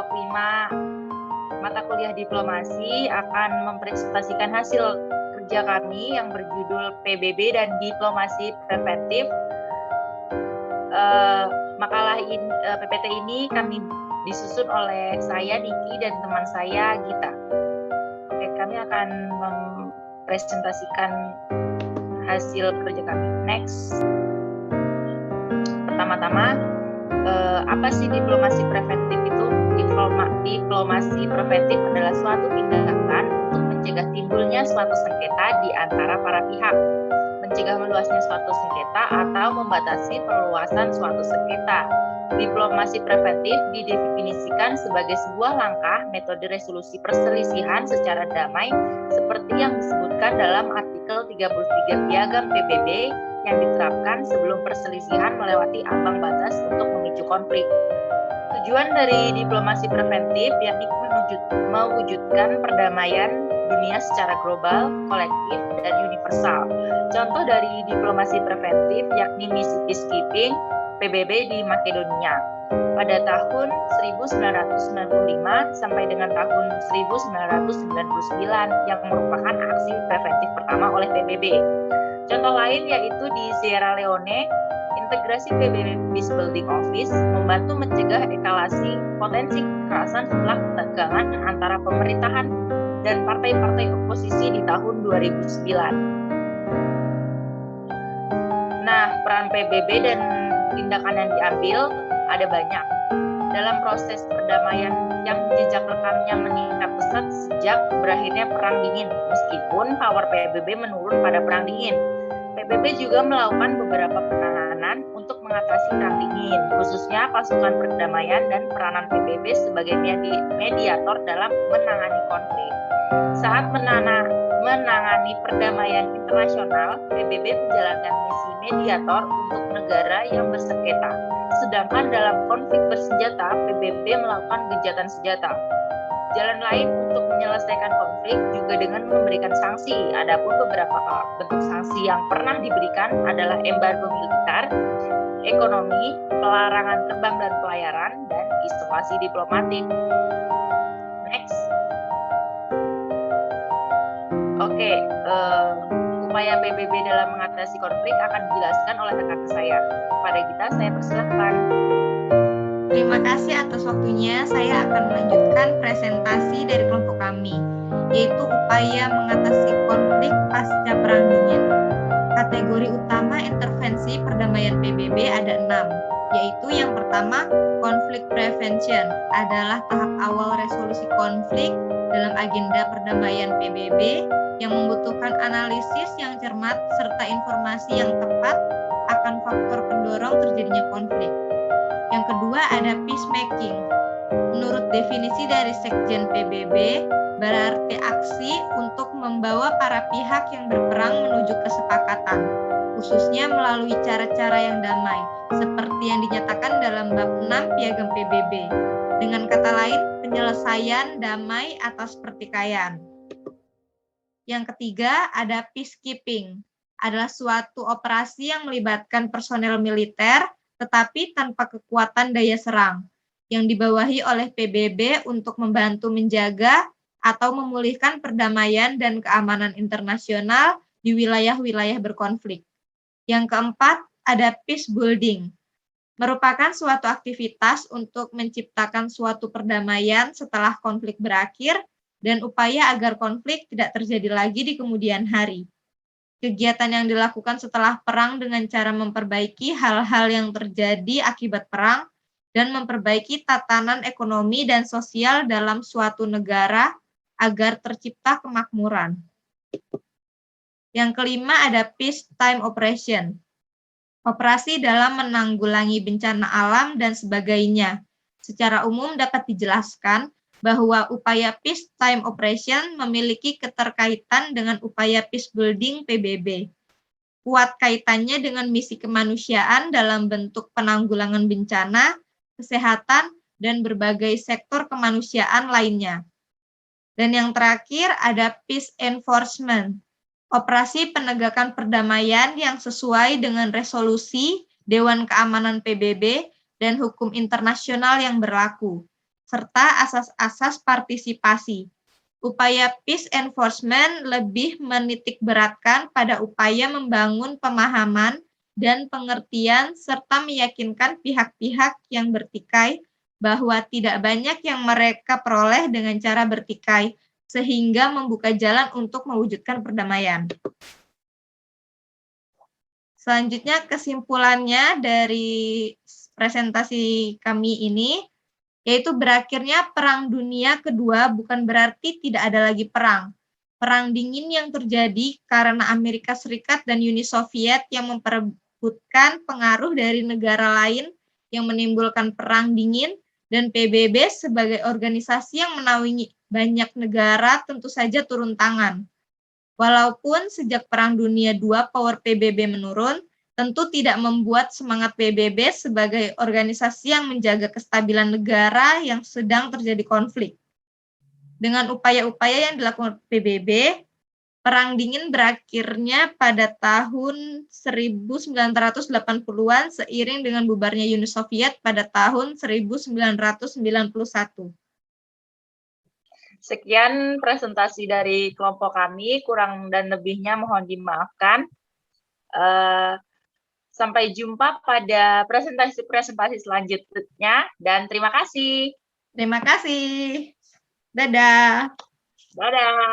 kelompok 5 mata kuliah diplomasi akan mempresentasikan hasil kerja kami yang berjudul PBB dan Diplomasi Preventif. Makalah PPT ini kami disusun oleh saya, Niki, dan teman saya, Gita. Oke, kami akan mempresentasikan hasil kerja kami. Next. Pertama-tama, apa sih diplomasi preventif itu? Diplomasi preventif adalah suatu tindakan untuk mencegah timbulnya suatu sengketa di antara para pihak, mencegah meluasnya suatu sengketa atau membatasi perluasan suatu sengketa. Diplomasi preventif didefinisikan sebagai sebuah langkah metode resolusi perselisihan secara damai seperti yang disebutkan dalam artikel 33 Piagam PBB yang diterapkan sebelum perselisihan melewati ambang batas untuk memicu konflik. Tujuan dari diplomasi preventif yakni mewujudkan perdamaian dunia secara global, kolektif, dan universal. Contoh dari diplomasi preventif yakni misi peacekeeping PBB di Makedonia pada tahun 1995 sampai dengan tahun 1999 yang merupakan aksi preventif pertama oleh PBB. Contoh lain yaitu di Sierra Leone, integrasi PBB Peace Building Office membantu mencegah eskalasi potensi kekerasan setelah ketegangan antara pemerintahan dan partai-partai oposisi di tahun 2009. Nah, peran PBB dan tindakan yang diambil ada banyak. Dalam proses perdamaian yang jejak rekamnya meningkat pesat sejak berakhirnya Perang Dingin, meskipun power PBB menurun pada Perang Dingin. PBB juga melakukan beberapa penanganan untuk mengatasi Perang Dingin, khususnya pasukan perdamaian dan peranan PBB sebagai mediator dalam menangani konflik. Saat menangani perdamaian internasional, PBB menjalankan misi mediator untuk negara yang bersengketa. Sedangkan dalam konflik bersenjata, PBB melakukan gencatan senjata. Jalan lain untuk menyelesaikan konflik juga dengan memberikan sanksi. Adapun beberapa bentuk sanksi yang pernah diberikan adalah embargo militer, ekonomi, pelarangan terbang dan pelayaran, dan isolasi diplomatik. Next. Oke, upaya PBB dalam mengatasi konflik akan dijelaskan oleh rekan saya. Pada kita, saya persilahkan. Terima kasih atas waktunya. Saya akan melanjutkan presentasi dari kelompok kami, yaitu upaya mengatasi konflik pasca Perang Dingin. Kategori utama intervensi perdamaian PBB ada 6, yaitu yang pertama, conflict prevention adalah tahap awal resolusi konflik dalam agenda perdamaian PBB yang membutuhkan analisis yang cermat serta informasi yang tepat akan faktor pendorong terjadinya konflik. Yang kedua ada peacemaking. Menurut definisi dari Sekjen PBB, berarti aksi untuk membawa para pihak yang berperang menuju kesepakatan, khususnya melalui cara-cara yang damai, seperti yang dinyatakan dalam bab 6 Piagam PBB. Dengan kata lain, penyelesaian damai atas pertikaian. Yang ketiga ada peacekeeping, adalah suatu operasi yang melibatkan personel militer tetapi tanpa kekuatan daya serang, yang dibawahi oleh PBB untuk membantu menjaga atau memulihkan perdamaian dan keamanan internasional di wilayah-wilayah berkonflik. Yang keempat, ada peace building, merupakan suatu aktivitas untuk menciptakan suatu perdamaian setelah konflik berakhir dan upaya agar konflik tidak terjadi lagi di kemudian hari. Kegiatan yang dilakukan setelah perang dengan cara memperbaiki hal-hal yang terjadi akibat perang dan memperbaiki tatanan ekonomi dan sosial dalam suatu negara agar tercipta kemakmuran. Yang kelima ada peacetime operation, operasi dalam menanggulangi bencana alam dan sebagainya. Secara umum dapat dijelaskan bahwa upaya peacetime operation memiliki keterkaitan dengan upaya peace building PBB. Kuat kaitannya dengan misi kemanusiaan dalam bentuk penanggulangan bencana, kesehatan, dan berbagai sektor kemanusiaan lainnya. Dan yang terakhir ada peace enforcement, operasi penegakan perdamaian yang sesuai dengan resolusi Dewan Keamanan PBB dan hukum internasional yang berlaku. serta asas-asas partisipasi. Upaya peace enforcement lebih menitikberatkan pada upaya membangun pemahaman dan pengertian serta meyakinkan pihak-pihak yang bertikai bahwa tidak banyak yang mereka peroleh dengan cara bertikai, sehingga membuka jalan untuk mewujudkan perdamaian. Selanjutnya kesimpulannya dari presentasi kami ini, yaitu berakhirnya Perang Dunia Kedua bukan berarti tidak ada lagi perang. Perang dingin yang terjadi karena Amerika Serikat dan Uni Soviet yang memperebutkan pengaruh dari negara lain yang menimbulkan perang dingin, dan PBB sebagai organisasi yang menaungi banyak negara tentu saja turun tangan. Walaupun sejak Perang Dunia II power PBB menurun, tentu tidak membuat semangat PBB sebagai organisasi yang menjaga kestabilan negara yang sedang terjadi konflik. Dengan upaya-upaya yang dilakukan PBB, Perang Dingin berakhirnya pada tahun 1980-an seiring dengan bubarnya Uni Soviet pada tahun 1991. Sekian presentasi dari kelompok kami, kurang dan lebihnya mohon dimaafkan. Sampai jumpa pada presentasi-presentasi selanjutnya, dan terima kasih. Terima kasih. Dadah. Dadah.